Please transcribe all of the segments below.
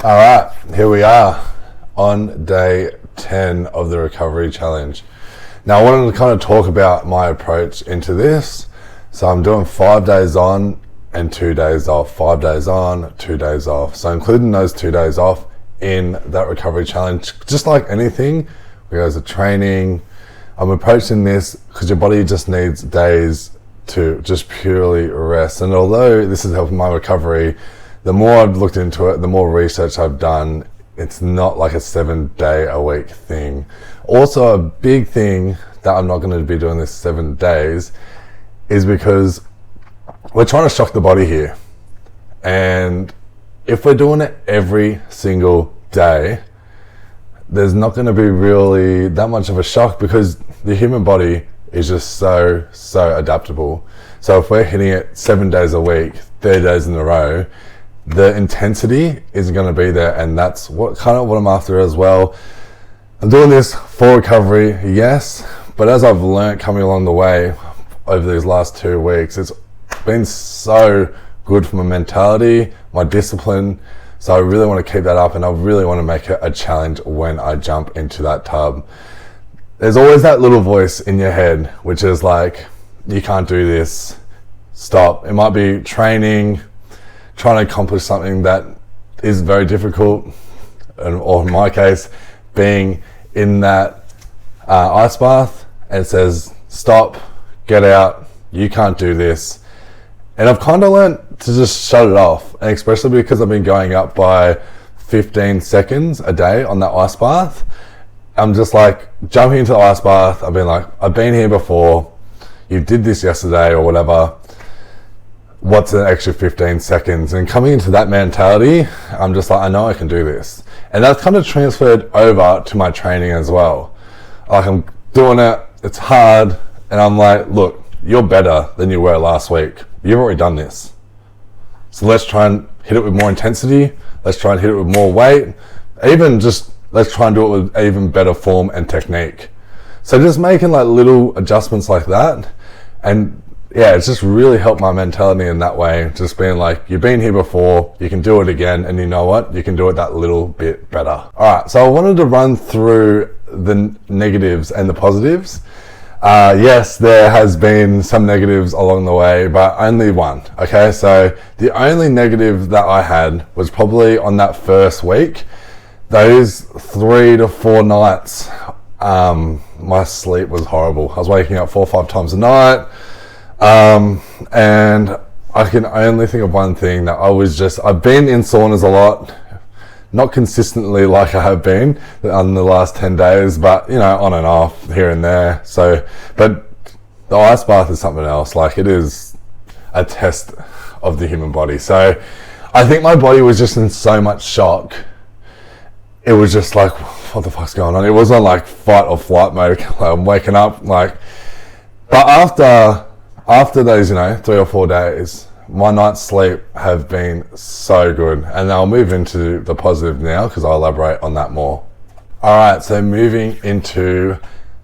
All right, here we are on day 10 of the recovery challenge. Now I wanted to kind of talk about my approach into this. So I'm doing 5 days on and 2 days off, 5 days on, 2 days off. So including those 2 days off in that recovery challenge, just like anything, regards to training, I'm approaching this because your body just needs days to just purely rest. And although this is helping my recovery, the more I've looked into it, the more research I've done, it's not like a 7-day-a-week thing. Also, a big thing that I'm not going to be doing this 7 days is because we're trying to shock the body here. And if we're doing it every single day, there's not going to be really that much of a shock because the human body is just so adaptable. So if we're hitting it 7 days a week, 30 days in a row, the intensity isn't going to be there, and that's what I'm after as well. I'm doing this for recovery, yes, but as I've learned coming along the way over these last 2 weeks, it's been so good for my mentality, my discipline. So I really want to keep that up, and I really want to make it a challenge when I jump into that tub. There's always that little voice in your head which is like, you can't do this, stop. It might be training, trying to accomplish something that is very difficult, or in my case, being in that ice bath, and it says, stop, get out, you can't do this. And I've kind of learned to just shut it off, and especially because I've been going up by 15 seconds a day on that ice bath. I'm just like jumping into the ice bath. I've been like, I've been here before, you did this yesterday or whatever. What's an extra 15 seconds? And coming into that mentality, I'm just like, I know I can do this. And that's kind of transferred over to my training as well. Like, I'm doing it, it's hard, and I'm like, look, you're better than you were last week. You've already done this. So let's try and hit it with more intensity. Let's try and hit it with more weight. Even just, let's try and do it with even better form and technique. So just making like little adjustments like that. And yeah, it's just really helped my mentality in that way. Just being like, you've been here before, you can do it again, and you know what? You can do it that little bit better. All right, so I wanted to run through the negatives and the positives. Yes, there has been some negatives along the way, but only one. Okay, so the only negative that I had was probably on that first week. Those 3 to 4 nights, my sleep was horrible. I was waking up 4 or 5 times a night. And I can only think of one thing that I've been in saunas a lot, not consistently like I have been on the last 10 days, but you know, on and off here and there. So, but the ice bath is something else. Like, it is a test of the human body. So I think my body was just in so much shock. It was just like, what the fuck's going on? It wasn't like fight or flight mode. Like, I'm waking up like, but after those, 3 or 4 days, my night's sleep have been so good. And I'll move into the positive now because I'll elaborate on that more. All right, so moving into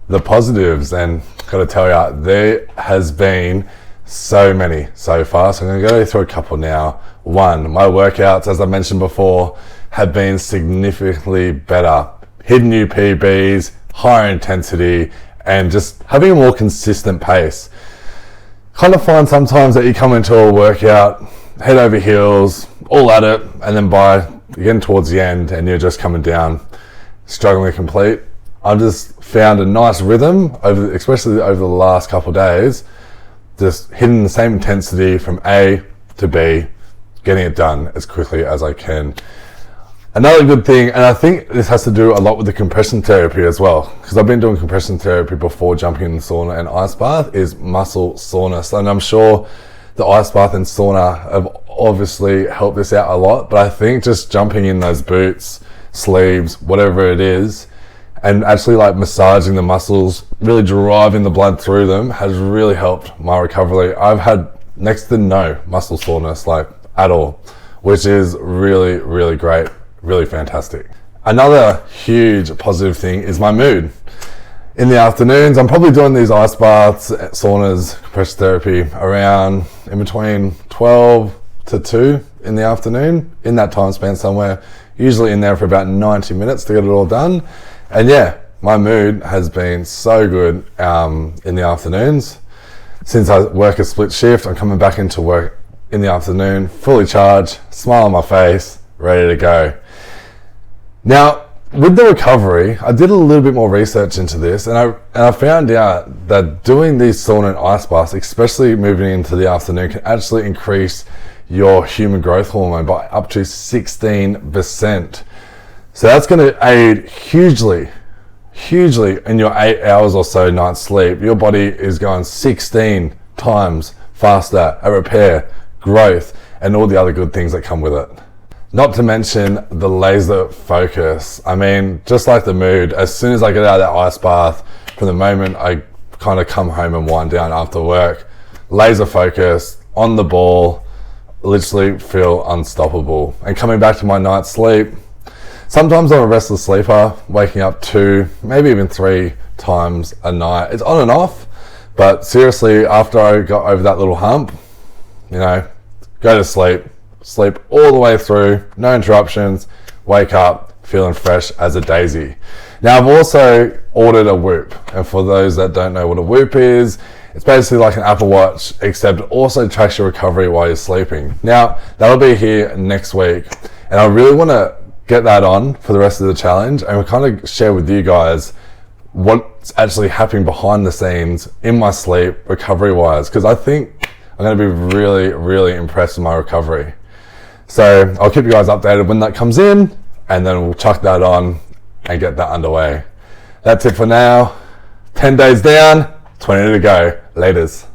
the positives, and got to tell you, there has been so many so far. So I'm going to go through a couple now. One, my workouts, as I mentioned before, have been significantly better. Hitting new PBs, higher intensity, and just having a more consistent pace. Kind of find sometimes that you come into a workout, head over heels, all at it, and then you're getting towards the end and you're just coming down, struggling to complete. I've just found a nice rhythm, especially over the last couple of days, just hitting the same intensity from A to B, getting it done as quickly as I can. Another good thing, and I think this has to do a lot with the compression therapy as well, because I've been doing compression therapy before jumping in the sauna and ice bath, is muscle soreness. And I'm sure the ice bath and sauna have obviously helped this out a lot, but I think just jumping in those boots, sleeves, whatever it is, and actually like massaging the muscles, really driving the blood through them, has really helped my recovery. I've had next to no muscle soreness, like at all, which is really, really great. Really fantastic. Another huge positive thing is my mood. In the afternoons, I'm probably doing these ice baths, saunas, compression therapy around in between 12 to 2 in the afternoon, in that time spent somewhere, usually in there for about 90 minutes to get it all done. And yeah, my mood has been so good in the afternoons. Since I work a split shift, I'm coming back into work in the afternoon, fully charged, smile on my face, ready to go. Now, with the recovery, I did a little bit more research into this, and I found out that doing these sauna and ice baths, especially moving into the afternoon, can actually increase your human growth hormone by up to 16%. So that's going to aid hugely in your 8 hours or so night's sleep. Your body is going 16 times faster at repair, growth, and all the other good things that come with it. Not to mention the laser focus. I mean, just like the mood, as soon as I get out of that ice bath, from the moment I kind of come home and wind down after work, laser focus, on the ball, literally feel unstoppable. And coming back to my night's sleep, sometimes I'm a restless sleeper, waking up 2, maybe even 3 times a night. It's on and off, but seriously, after I got over that little hump, go to sleep all the way through, no interruptions, wake up feeling fresh as a daisy. Now, I've also ordered a Whoop, and for those that don't know what a Whoop is, it's basically like an Apple Watch, except it also tracks your recovery while you're sleeping. Now, that'll be here next week, and I really want to get that on for the rest of the challenge, and we'll kind of share with you guys what's actually happening behind the scenes in my sleep, recovery-wise, because I think I'm going to be really, really impressed with my recovery. So I'll keep you guys updated when that comes in, and then we'll chuck that on and get that underway. That's it for now. 10 days down, 20 to go. Laters.